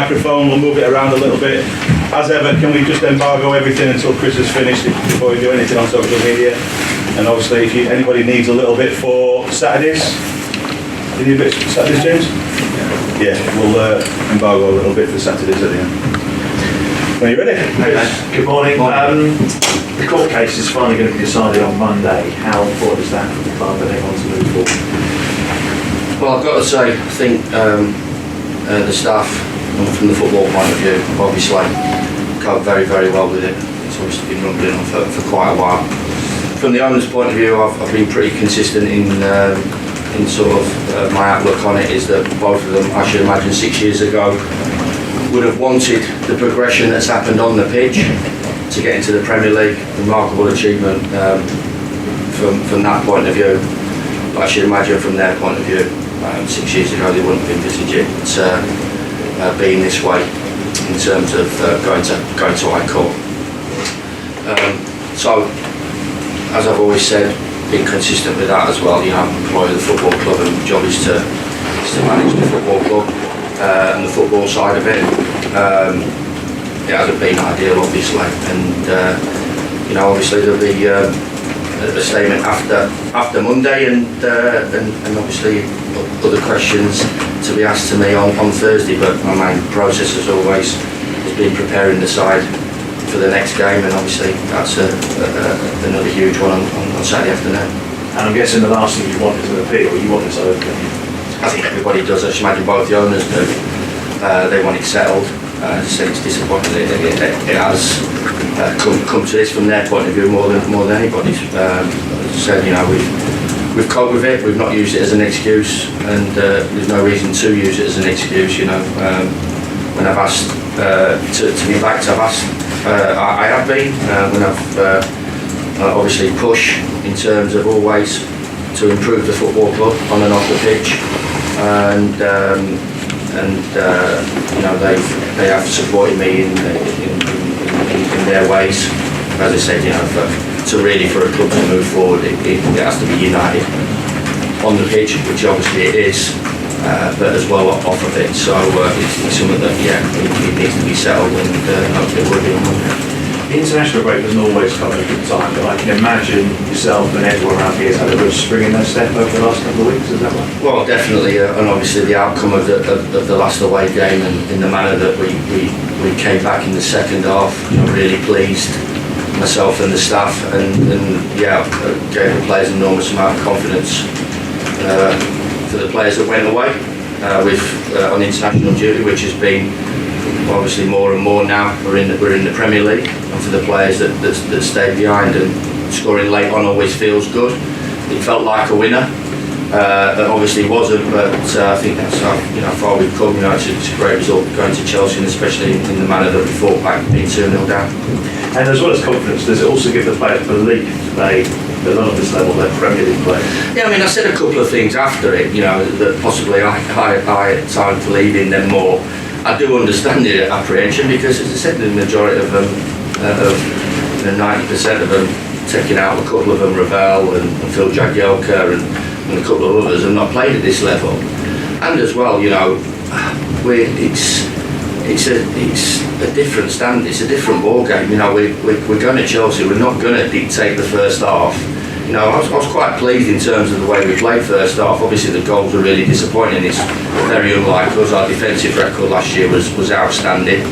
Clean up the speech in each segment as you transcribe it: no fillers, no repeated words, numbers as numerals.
microphone, we'll move it around a little bit. As ever, can we just embargo everything until Chris has finished before we do anything on social media? And obviously, if anybody needs a little bit for Saturdays, do you need a bit for Saturdays, James? Yeah, we'll embargo a little bit for Saturdays at the end. Are you ready? Good morning. The court case is finally going to be decided on Monday. How important is that for the club and everyone to move forward? Well, I've got to say, I think the staff, from the football point of view, obviously coped very, very well with it. It's obviously been rumbling on for quite a while. From the owner's point of view, I've been pretty consistent in sort of my outlook on it. Is that both of them, I should imagine 6 years ago, would have wanted the progression that's happened on the pitch to get into the Premier League. Remarkable achievement from that point of view. But I should imagine from their point of view, 6 years ago they wouldn't have envisaged it being this way in terms of going to High Court. So, as I've always said, being consistent with that as well. You know, I'm employed at the football club, and the job is to manage the football club and the football side of it. It hasn't been ideal, obviously, and you know, obviously there'll be a statement after Monday, and obviously other questions to be asked to me on Thursday. But my main process, as always, has been preparing the side for the next game, and obviously that's another huge one on Saturday afternoon. And I'm guessing the last thing you want is an appeal. You want this over. I think everybody does. I should imagine both the owners do. They want it settled. As I said, it's disappointing that it has come to this from their point of view more than anybody's. As I said, you know, we've coped with it. We've not used it as an excuse, and there's no reason to use it as an excuse. You know, when I've asked to be backed, I've asked. I have been when I've obviously pushed in terms of always to improve the football club on and off the pitch, and you know, they have supported me in their ways. As I said, you know, for a club to move forward, it has to be united on the pitch, which obviously it is, but as well off of it. So it's something that it needs to be settled, and hopefully it will be on Monday. The international break doesn't always come at a good time, but I can imagine yourself and everyone around here has had a real spring in their step over the last couple of weeks. Is that right? Well, definitely, and obviously the outcome of the last away game, and in the manner that we came back in the second half, you know, really pleased myself and the staff, and gave the players an enormous amount of confidence. For the players that went away on international duty, which has been obviously more and more now. We're in the Premier League, and for the players that stayed behind, and scoring late on always feels good. It felt like a winner. It obviously wasn't, but I think that's how far we've come. You know, it's a great result going to Chelsea, and especially in the manner that we fought back, being 2-0 down. And as well as confidence, does it also give the players belief they belong at this level, they're Premier League players? Yeah, I mean, I said a couple of things after it, you know, that possibly I had time to lead in them more. I do understand the apprehension, because, as I said, the majority of them, 90% of them, taking out a couple of them, Ravel and Phil Jagielka and a couple of others, have not played at this level. And as well, you know, it's a different stand. It's a different ball game. You know, we're going to Chelsea. We're not going to dictate the first half. You know, I was quite pleased in terms of the way we played first half. Obviously, the goals were really disappointing. It's very unlike us. Our defensive record last year was outstanding.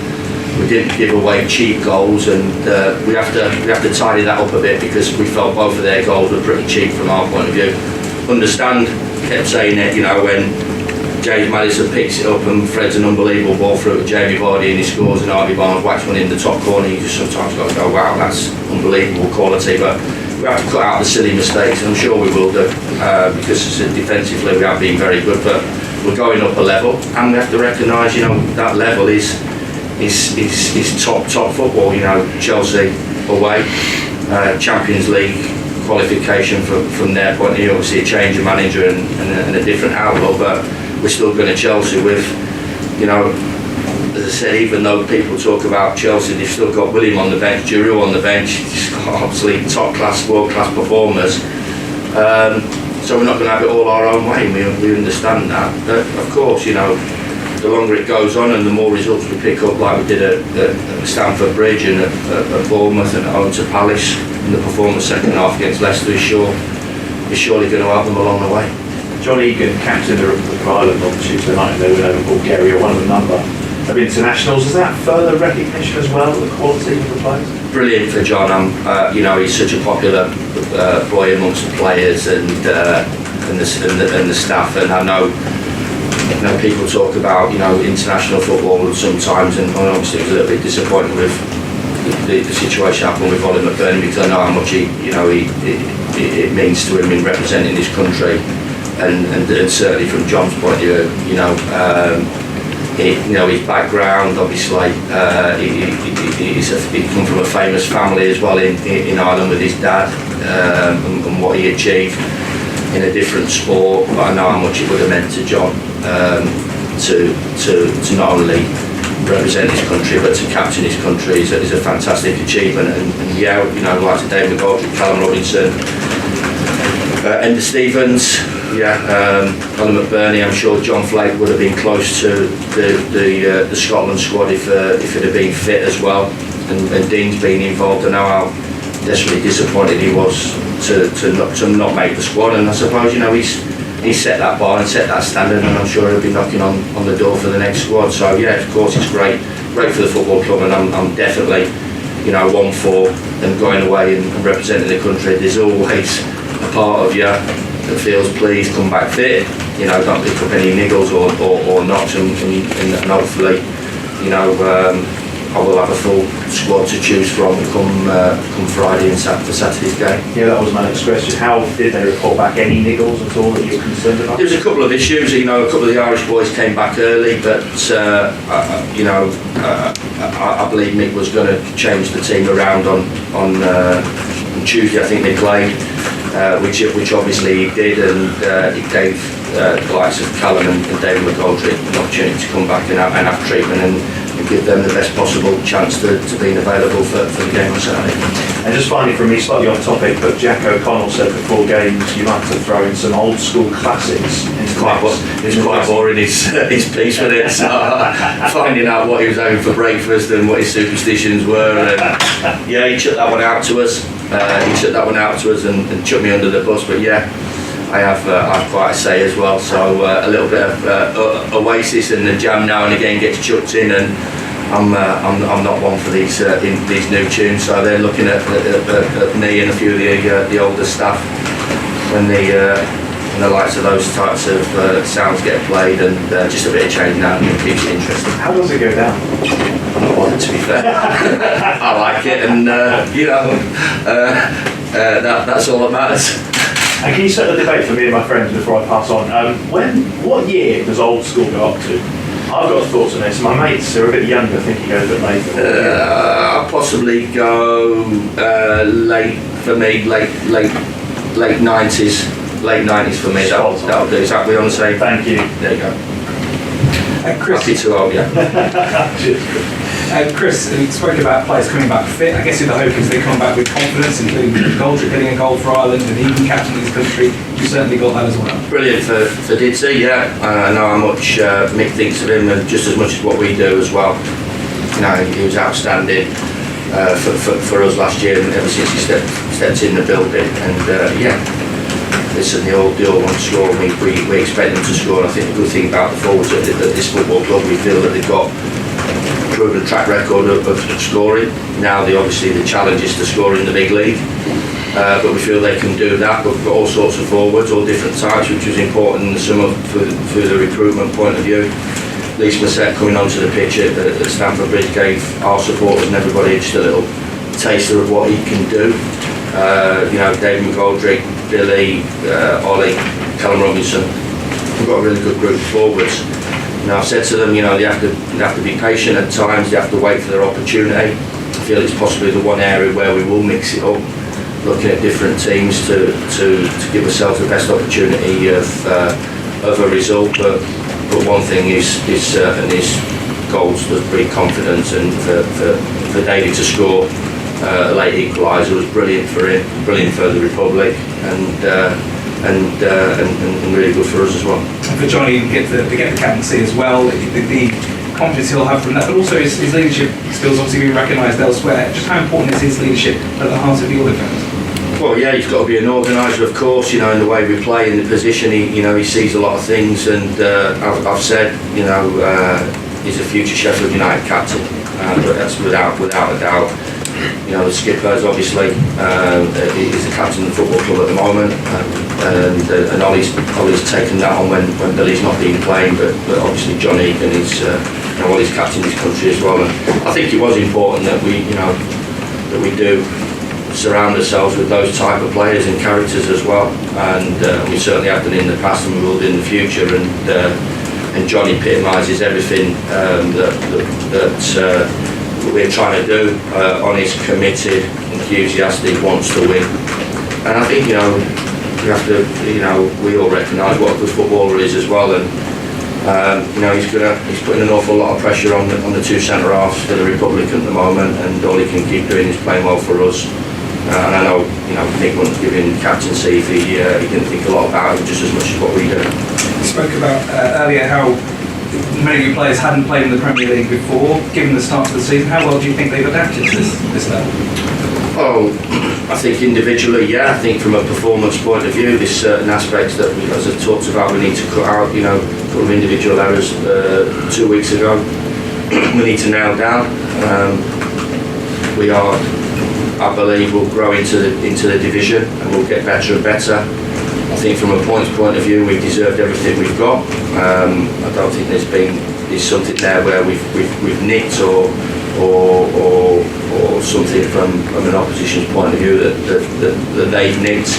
We didn't give away cheap goals, and we have to tidy that up a bit, because we felt both of their goals were pretty cheap from our point of view. Understand, kept saying it, you know, when James Maddison picks it up and Fred's an unbelievable ball through to Jamie Vardy and he scores, and Harvey Barnes whacks one in the top corner, you just sometimes got to go, wow, that's unbelievable quality. But we have to cut out the silly mistakes, and I'm sure we will do, because defensively we have been very good, but we're going up a level, and we have to recognise, you know, that level is top football. You know, Chelsea away, Champions League qualification from their point of view, obviously a change of manager and a different outlook, but we're still going to Chelsea with, you know, as I said, even though people talk about Chelsea, they've still got William on the bench, Giroud on the bench, obviously top class, world class performers. So we're not going to have it all our own way, we understand that. But of course, you know, the longer it goes on and the more results we pick up, like we did at Stamford Bridge and at Bournemouth and at home to Palace, and the performance second half against Leicester is surely going to help them along the way. John Egan, captain of the Republic of Ireland on Tuesday night, they went over Bulgaria, one of a number of internationals. Is that further recognition as well of the quality of the players? Brilliant for John. He's such a popular boy amongst the players and the staff, and I know people talk about international football sometimes, and obviously it was a little bit disappointing with the situation happened with Ollie McBurney, because I know how much it means to him in representing his country, and certainly from John's point of view, his background, obviously, he come from a famous family as well in Ireland with his dad, and what he achieved in a different sport. But I know how much it would have meant to John to not only represent his country but to captain his country is a fantastic achievement. And like today with McGoldrick, Callum Robinson, Enda Stevens, Ollie McBurney. I'm sure John Flake would have been close to the Scotland squad if it had been fit as well. And Dean's been involved. I know how desperately disappointed he was to not make the squad. And I suppose he's set that bar and set that standard, and I'm sure he'll be knocking on the door for the next squad. So of course it's great for the football club, and I'm definitely one for them going away and representing the country. There's always a part of you that feels, please come back fit, don't pick up any niggles or knocks, and hopefully I will have a full squad to choose from come Friday and for Saturday's game. Yeah, that was my next question. How did they report back any niggles at all that you were concerned about? There was a couple of issues. A couple of the Irish boys came back early, but I believe Mick was going to change the team around on Tuesday. I think they played, which obviously he did, and it gave the likes of Callum and David McGoldrick an opportunity to come back and have treatment and give them the best possible chance to being available for the game on Saturday. And just finally from me, slightly off topic, but Jack O'Connell said before games you like to throw in some old school classics. It's quite boring his piece with it, so finding out what he was having for breakfast and what his superstitions were, and he chucked that one out to us. And chucked me under the bus, but I have quite a say as well, so a little bit of Oasis and the Jam now and again gets chucked in, and I'm not one for these new tunes, so they're looking at me and a few of the older staff when the likes of those types of sounds get played, and just a bit of change now and it keeps it interesting. How does it go down? I'm not bothered, to be fair. I like it, and that's all that matters. And can you set the debate for me and my friends before I pass on? What year does old school go up to? I've got thoughts on this. My mates who are a bit younger think it goes a bit later. I'll possibly go late for me, late 90s. Late 90s for me. That'll do. Exactly on the same. Thank you. There you go. Chris, Happy to help you. Cheers. Chris, you spoke about players coming back fit. I guess the hope is they come back with confidence, including Goldrick getting a goal for Ireland and he can captain his country. You certainly got that as well. Brilliant for Didsy, I know how much Mick thinks of him, and just as much as what we do as well. He was outstanding for us last year, and ever since he stepped in the building. And listen, they all want to score. We expect them to score. And I think the good thing about the forwards at this football club, we feel that they've got proven track record of scoring. Now obviously the challenge is to score in the big league, but we feel they can do that. We've got all sorts of forwards, all different types, which was important in some of for the recruitment point of view. Lise Massette coming onto the pitch at Stamford Bridge gave our supporters and everybody just a little taster of what he can do. David McGoldrick, Billy, Ollie, Callum Robinson. We've got a really good group of forwards. Now I've said to them, they have to be patient at times. They have to wait for their opportunity. I feel it's possibly the one area where we will mix it up, looking at different teams to give ourselves the best opportunity of a result. But one thing is certain is goals does breed confidence, and for David to score a late equaliser was brilliant for him, brilliant for the Republic, and really good for us as well. for Johnny to get the captaincy as well, the confidence he'll have from that, but also his leadership skills obviously being recognised elsewhere. Just how important is his leadership at the heart of your defence? Well, yeah, he's got to be an organiser, of course. You know, in the way we play, in the position, he sees a lot of things, and I've said, he's a future Sheffield United captain, but that's without a doubt. You know, the skipper's obviously he's the captain of the football club at the moment, and Ollie's taken that on when Billy's not been playing, but obviously John Egan is Ollie's captain his country as well, and I think it was important that we do surround ourselves with those type of players and characters as well, and we certainly have done in the past and we will do in the future, and John epitomises everything that we're trying to do. Honest, committed, enthusiastic, wants to win, and I think we have to we all recognise what a good footballer is as well, and he's putting an awful lot of pressure on the two centre halves for the Republic at the moment, and all he can keep doing is playing well for us. And I know Nick wouldn't give him captaincy if he didn't think a lot about it just as much as what we do. You spoke about earlier how many of your players hadn't played in the Premier League before. Given the start of the season, how well do you think they've adapted to this level? Oh, I think individually, yeah. I think from a performance point of view, there's certain aspects that, as I've talked about, we need to cut out. A couple of individual errors 2 weeks ago. We need to nail down. We are, I believe, we'll grow into the division and we'll get better and better. I think from a points point of view, we've deserved everything we've got. I don't think there's something there where we've nicked or something from an opposition's point of view that they've nicked.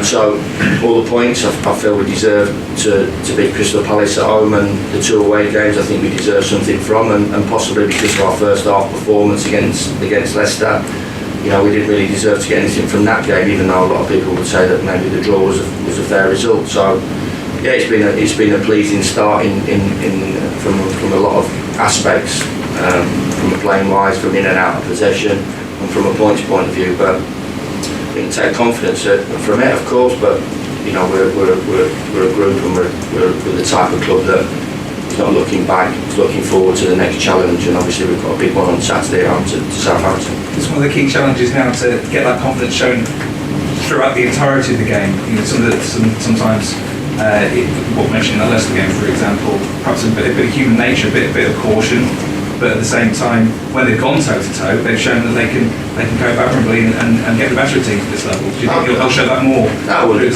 So all the points I feel we deserve to beat Crystal Palace at home, and the 2 away games I think we deserve something from, and possibly because of our first half performance against Leicester, we didn't really deserve to get anything from that game, even though a lot of people would say that maybe the draw was a fair result. So yeah, it's been a pleasing start from a lot of aspects, from playing wise, from in and out of possession, and from a points point of view. But we can take confidence from it, of course. But we're a group, and we're the type of club that is not looking back, is looking forward to the next challenge. And obviously we've got a big one on Saturday home to Southampton. It's one of the key challenges now to get that confidence shown throughout the entirety of the game. Sometimes what mentioned in that Leicester game, for example, perhaps a bit of human nature, a bit of caution, but at the same time, when they've gone toe to toe, they've shown that they can go admirably and get the better teams at this level. Do you think they'll show that more? No, I wouldn't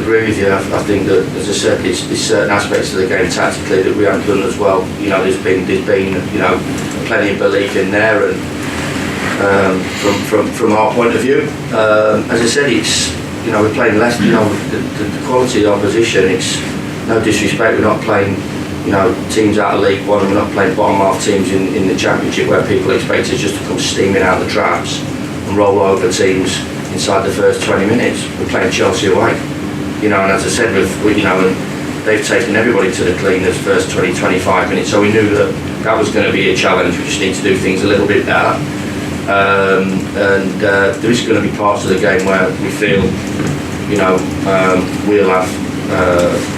agree with you. I think that, as I said, there's certain aspects of the game tactically that we haven't done as well. There's been plenty of belief in there, and from our point of view, as I said, it's we're playing less. The quality of the opposition. It's no disrespect. We're not playing teams out of League One, and we're not playing bottom half teams in the Championship where people expect us just to come steaming out the traps and roll over teams inside the first 20 minutes. We're playing Chelsea away, and as I said, they've taken everybody to the cleaners first 20-25 minutes, so we knew that was going to be a challenge. We just need to do things a little bit better, and there is going to be parts of the game where we feel we'll have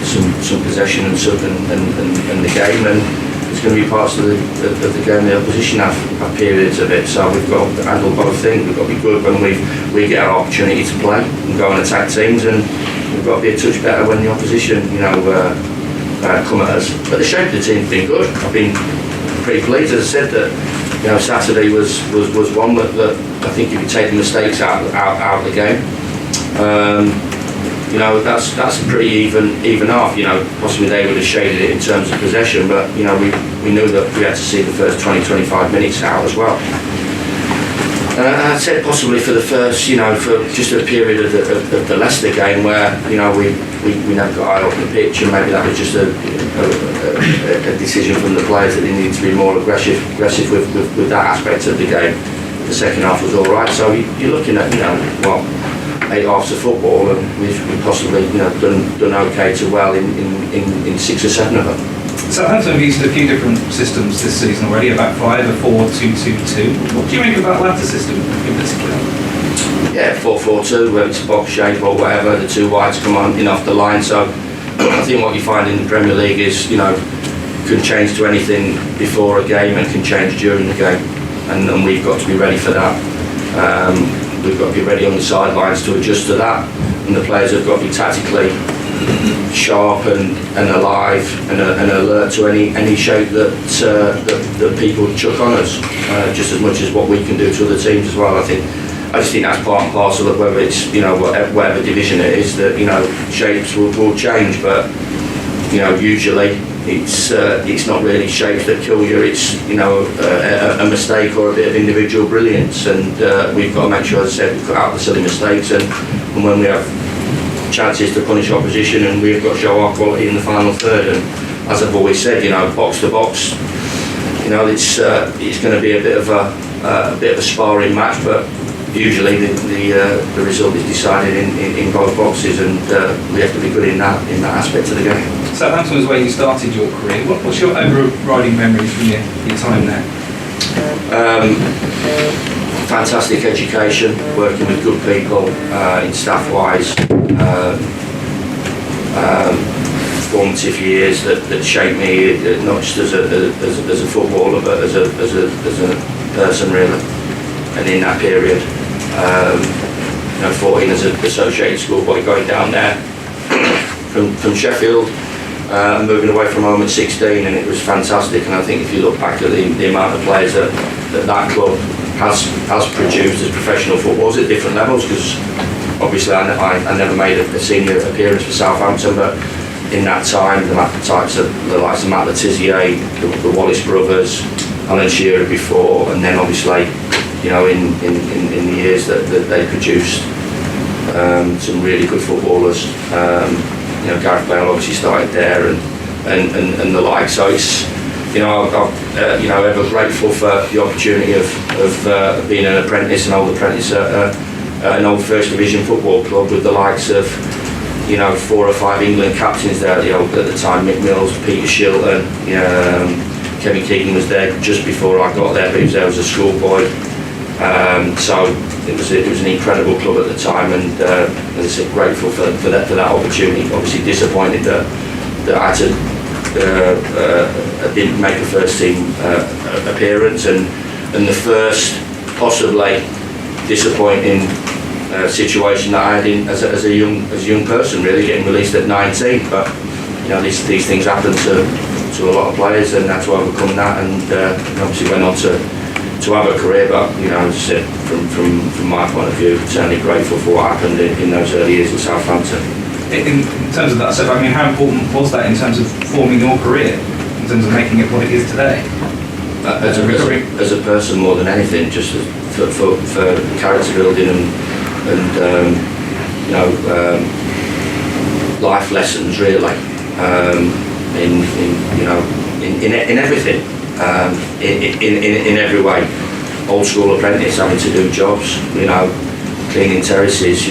some possession and the game, and there's going to be parts of the game the opposition have periods of it. So we've got to handle both things. We've got to be good when we get our opportunity to play and go and attack teams, and we've got to be a touch better when the opposition come at us. But the shape of the team's been good. I've been pretty pleased. As I said, that Saturday was one that I think if you take the mistakes out of the game, that's a pretty even half. Possibly they would have shaded it in terms of possession, but we knew that we had to see the first 20-25 minutes out as well. I'd say possibly for the first, for just a period of the Leicester game where we never got high up the pitch, and maybe that was just a decision from the players that they needed to be more aggressive with that aspect of the game. The second half was all right, so you're looking at 8 halves of football, and we've possibly done okay to well in 6 or 7 of them. Southampton have used a few different systems this season already, a back five, a 4-2-2-2. What do you make of that latter system in particular? Yeah, 4-4-2, whether it's box shape or whatever, the two wides come on in off the line. So I think what you find in the Premier League is, can change to anything before a game and can change during the game, and we've got to be ready for that. We've got to be ready on the sidelines to adjust to that, and the players have got to be tactically sharp and alive and alert to any shape that people chuck on us, just as much as what we can do to other teams as well. I just think that's part and parcel of whether it's whatever division it is, that shapes will change, but usually it's not really shapes that kill you. It's a mistake or a bit of individual brilliance, and we've got to make sure, as I said, we cut out the silly mistakes, and when we have chances to punish opposition, and we've got to show our quality in the final third. And as I've always said, box to box, it's going to be a bit of a sparring match, but usually the result is decided in both boxes, and we have to be good in that aspect of the game. Southampton was where you started your career. What's your overriding memories from your time there? Fantastic education, working with good people in staff-wise, formative years that shaped me, not just as a footballer, but as a person really. And in that period, 14 as an associated schoolboy, going down there from Sheffield, moving away from home at 16, and it was fantastic. And I think if you look back at the amount of players that club has produced as professional footballers at different levels, because obviously I never made a senior appearance for Southampton, but in that time the likes of Matt Le Tissier, the Wallace brothers, Alan Shearer before, and then obviously in the years that they produced some really good footballers. Gareth Bale obviously started there, and the like. So it's I'm ever grateful for the opportunity of being an apprentice, an old apprentice at an old First Division football club with the likes of 4 or 5 England captains there at the time: Mick Mills, Peter Shilton, Kevin Keegan was there just before I got there, but he was there as a schoolboy. So it was an incredible club at the time, and as I said, grateful for that opportunity. Obviously disappointed that I had to I didn't make a first team appearance, and the first possibly disappointing situation that I had as a young person, really, getting released at 19. But these things happen to a lot of players, and that's why we've come that, and obviously went on to have a career. But as I said, from my point of view, certainly grateful for what happened in those early years at Southampton. In terms of that, so how important was that in terms of forming your career, in terms of making it what it is today? As a person, more than anything, just for character building and life lessons, really, in everything, in every way. Old school apprentice, having to do jobs, cleaning terraces,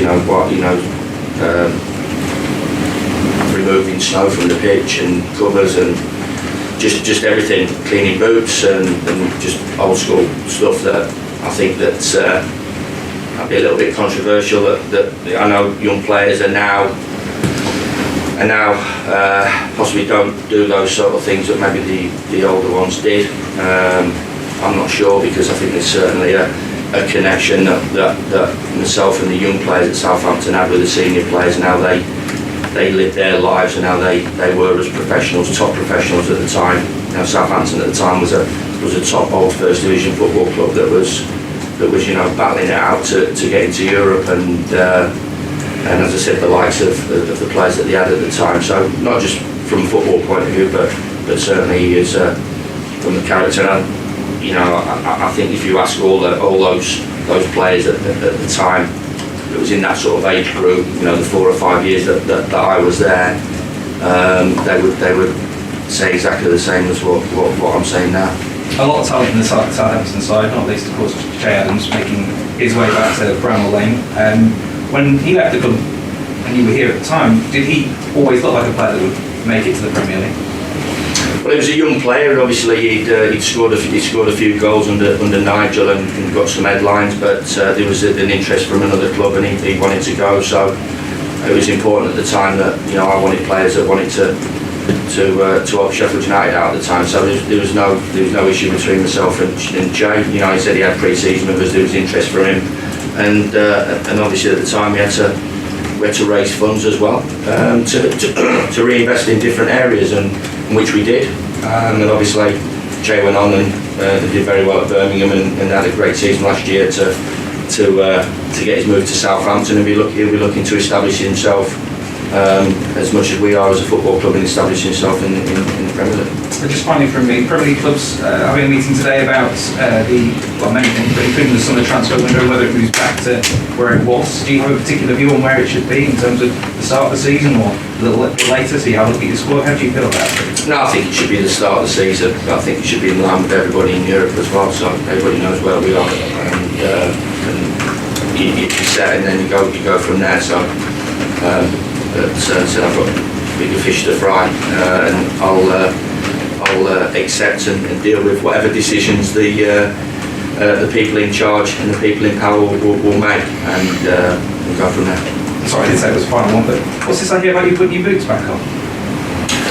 removing snow from the pitch and covers, and just everything, cleaning boots and just old school stuff that I think that might be a little bit controversial, that I know young players are now possibly don't do those sort of things that maybe the older ones did. I'm not sure, because I think there's certainly a connection that myself and the young players at Southampton had with the senior players, and how they lived their lives and how they were as professionals, top professionals at the time. Southampton at the time was a top old First Division football club that was battling it out to get into Europe, and as I said, the likes of the players that they had at the time. So not just from a football point of view, but certainly as from the character. I think if you ask all those players at the time, it was in that sort of age group, the 4 or 5 years that I was there, they would say exactly the same as what I'm saying now. A lot of talent in the Southampton side, not least of course Jay Adams, making his way back to Bramall Lane. When he left the club and you were here at the time, did he always look like a player that would make it to the Premier League? Well, he was a young player, and obviously he'd scored a few goals under Nigel and got some headlines, but there was an interest from another club, and he wanted to go. So it was important at the time that I wanted players that wanted to help Sheffield United out at the time. So there was no issue between myself and Jay. He said he had pre-season with us. There was interest for him, and obviously at the time we had to raise funds as well to reinvest in different areas, and which we did. And then obviously Jay went on and they did very well at Birmingham and had a great season last year to get his move to Southampton, and he'll be looking to establish himself as much as we are as a football club, and establish himself in the Premier League. Just finally from me, Premier League clubs having a meeting today about many things, but including the summer transfer window, whether it moves back to where it was. Do you have a particular view on where it should be in terms of the start of the season, or a little bit later, so you have a look at your squad? How do you feel about it? No, I think it should be the start of the season. I think it should be in line with everybody in Europe as well, so everybody knows where we are, and you set, and then you go from there. So I've got bigger fish to fry, and I'll accept and deal with whatever decisions the people in charge and the people in power will make, and we'll go from there. Sorry, I did say it was the final one, but what's this idea about you putting your boots back on?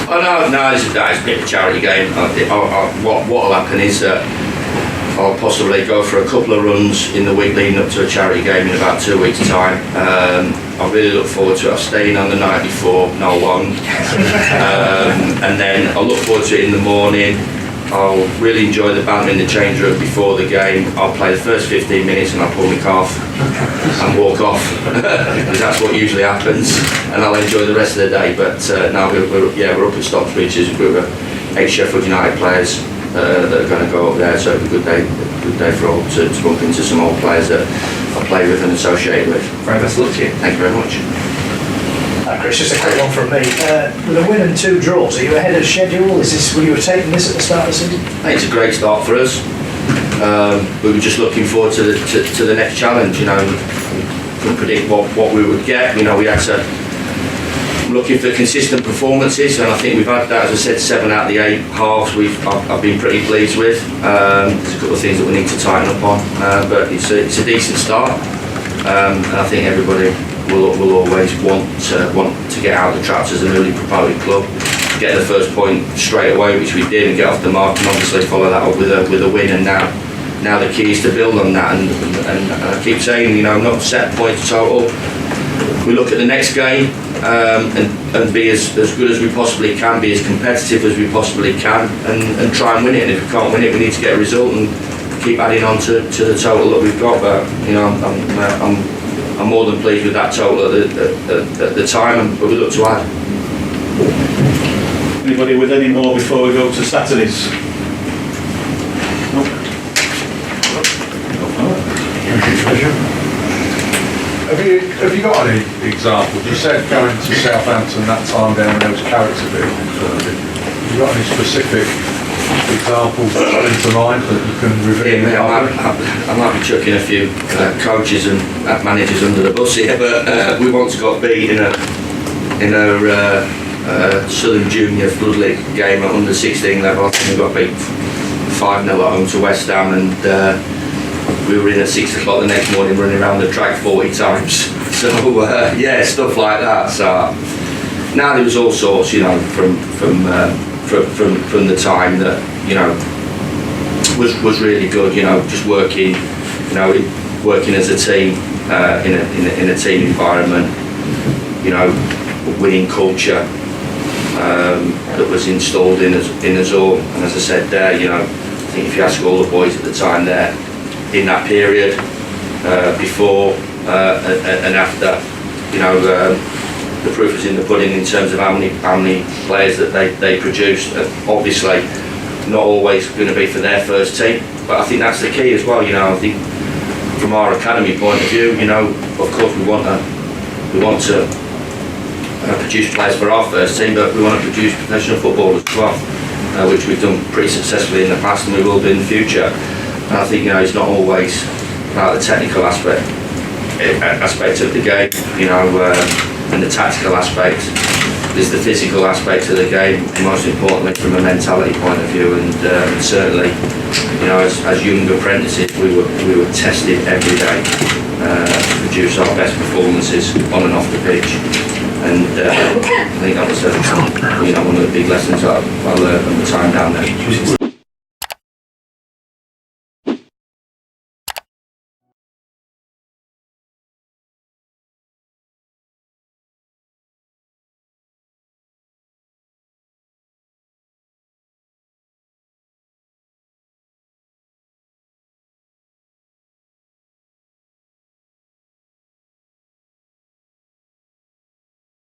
Oh no, it's a bit of a charity game. What'll happen is that I'll possibly go for a couple of runs in the week leading up to a charity game in about 2 weeks' time. I really look forward to it. I'm staying on the night before, no one. And then I'll look forward to it in the morning. I'll really enjoy the banter in the change room before the game. I'll play the first 15 minutes and I'll pull my calf and walk off, because that's what usually happens. And I'll enjoy the rest of the day. But now we're up at Stockbridge. We've got 8 Sheffield United players that are going to go up there, so it'll be a good day for all to bump into some old players that I play with and associate with. Very best of luck to you. Thank you very much. Chris, just a quick one from me. With a win and 2 draws, are you ahead of schedule? Were you taking this at the start of the season? I think it's a great start for us. We were just looking forward to the next challenge. We couldn't predict what we would get. We had to looking for consistent performances, and I think we've had that, as I said, 7 out of the 8 halves I've been pretty pleased with. There's a couple of things that we need to tighten up on, but it's a decent start, and I think everybody will always want to get out of the traps as a newly promoted club, get the first point straight away, which we did, and get off the mark, and obviously follow that up with a win. And now the key is to build on that, and I keep saying, not set points total. We look at the next game and be as good as we possibly can, be as competitive as we possibly can, and try and win it. And if we can't win it, we need to get a result and keep adding on to the total that we've got. But I'm more than pleased with that total at the time, but we look to add. Anybody with any more before we go to Saturdays? Have you got any examples? You said going to Southampton that time down when there was character building. Have you got any specific examples that come into mind that you can reveal? I might be chucking a few coaches and managers under the bus here, but we once got beat in a Southern Junior Flood League game at under 16 level. I think we got beat 5-0 at home to West Ham, and we were in at 6 o'clock the next morning running around the track 40 times. So stuff like that. So now there was all sorts, from the time that was really good. Just working as a team in a team environment. Winning culture that was installed in us all. And as I said there, I think if you ask all the boys at the time there, in that period, before and after, the proof is in the pudding in terms of how many players that they produced. Obviously, not always going to be for their first team, but I think that's the key as well. I think from our academy point of view, of course we want to produce players for our first team, but we want to produce professional footballers as well, which we've done pretty successfully in the past, and we will do in the future. And I think it's not always about the technical aspect of the game, and the tactical aspect. There's the physical aspect of the game, and most importantly from a mentality point of view. And certainly, as young apprentices, we were tested every day. produce our best performances on and off the pitch. And I think that was one of the big lessons I learned from the time down there.